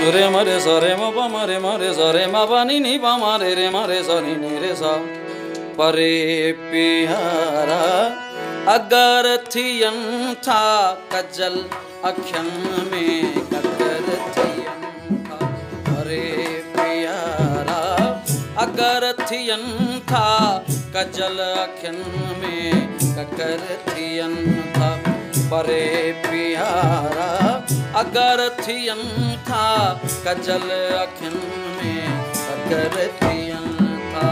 रे मरे सा रे म प म रे म रे सा रे म प नि प म रे म रे सा नि रे सा परे प्यारा अगर थियन था कजल अखियन में ककर थियन था परे प्यारा अगर थियन था कजल अखियन में ककर थियन था परे प्यारा अगर थियन था कजल अखियन में ककर थियन था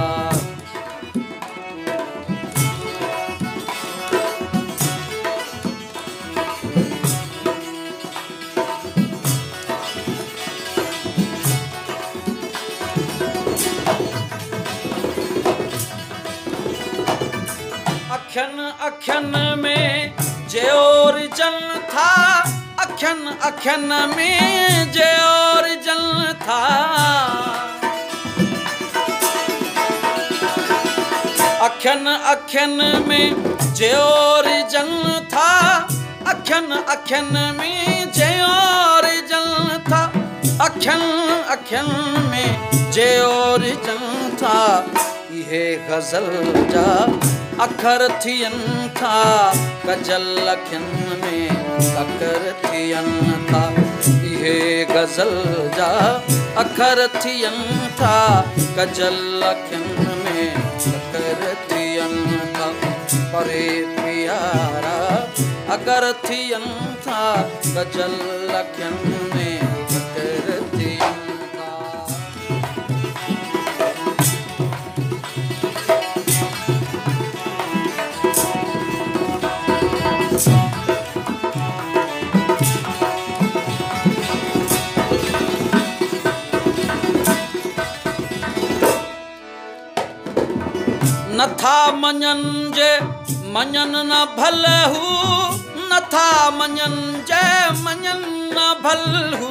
अखियन अखियन में जोर जल था अखियन अखियन में जोर जल था अखियन अखियन में जोर जल था अखियन अखियन में जोर जल था अखियन अखियन में जोर जल था ये गजल जा अखर थियन था कजल अखियन में ककर थियन था ये गजल जा अखर थियन था कजल अखियन में ककर थियन था परे प्यारा अगर थियन था कजल अखियन में ककर थियन न था मञन जे मञन न भलहू न था मञन जे मञन न भलहू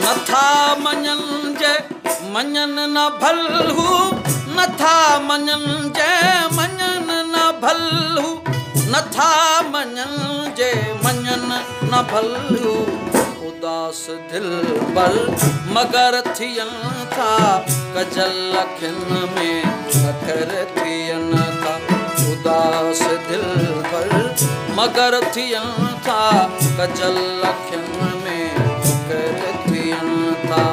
न था मञन जे मञन न भलहू न था मञन जे मञन न भलहू न था मञन जे मञन न भलहू उदास दिल पर मगर थियन था कजल अखियन में ककर थियन था उदास दिल पर मगर थियन था कजल अखियन में ककर थियन था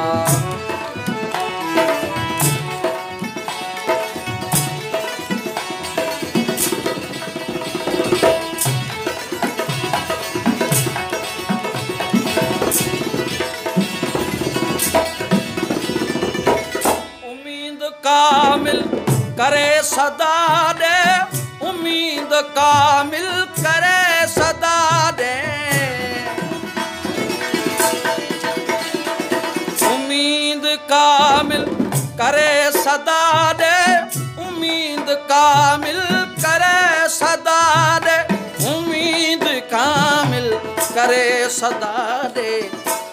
कामिल करे सदा दे उम्मीद कामिल करे सदा दे उम्मीद कामिल करे सदा दे उम्मीद कामिल करे सदा दे उम्मीद कामिल करे सदा दे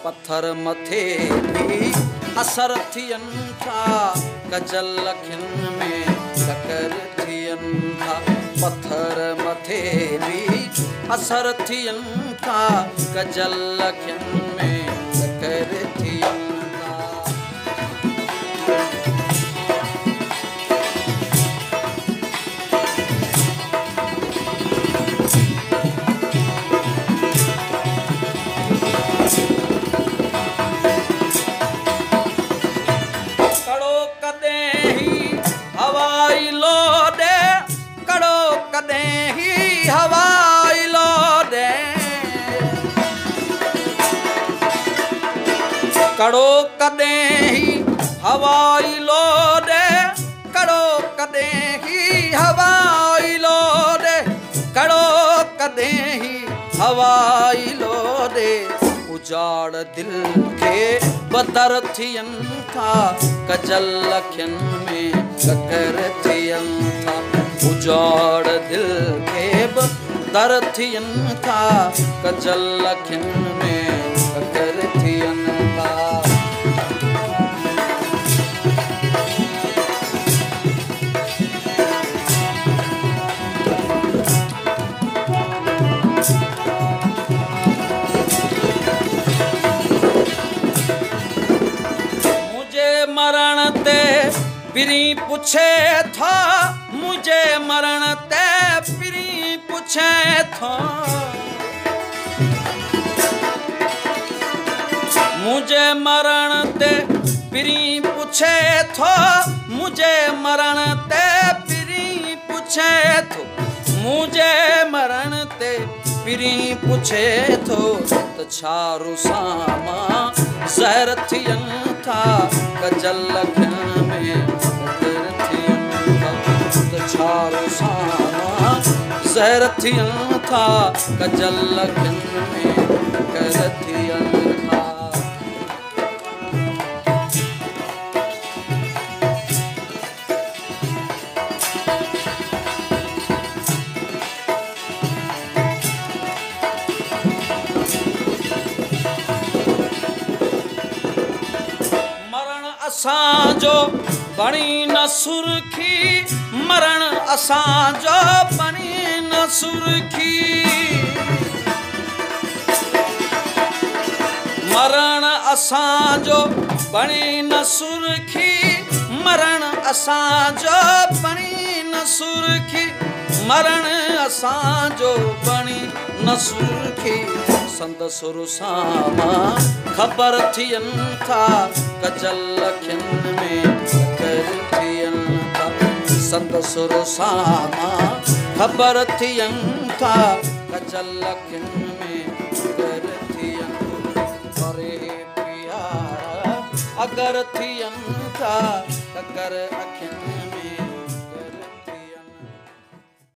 पत्थर मथे भी असर थियन था कजल अखियन में ककर थियन था पत्थर मथे भी असर थियन था कजल अखियन में ककर थियन हवाई लो दे कड़ो कदे ही हवाई लो दे कड़ो कदे ही हवाई लो दे कड़ो कदे ही हवाई लो दे उजाड़ दिल के बदर थियन था कजल अखियन में ककर थियन था उजाड़ दिल के बदर थियन था कजल अखियन में ककर थियन था पिरी पूछे था मुझे मरण ते पिरी पूछे था मुझे मरण ते पिरी पूछे थो मुझे मरण ते पिरी पूछे थो मुझे मरण ते पिरी पूछे थो त छारू सामा ज़हर थियन था कजल लखन में कर थियन था त छारू सामा ज़हर थियन था कजल लखन में कर थियन था। असांजो बणी न सुर्खी मरण असांजो बणी न सुर्खी मरण असांजो बणी न सुर्खी मरण असांजो बणी न सुर्खी मरण असांजो बणी न सुर्खी संत सुरसामा खबर थियन था कजल लखन में कर थियन था संत सुरसामा खबर थियन था कजल लखन में कर थियन अरे प्यारा अगर थियन था कर अखिन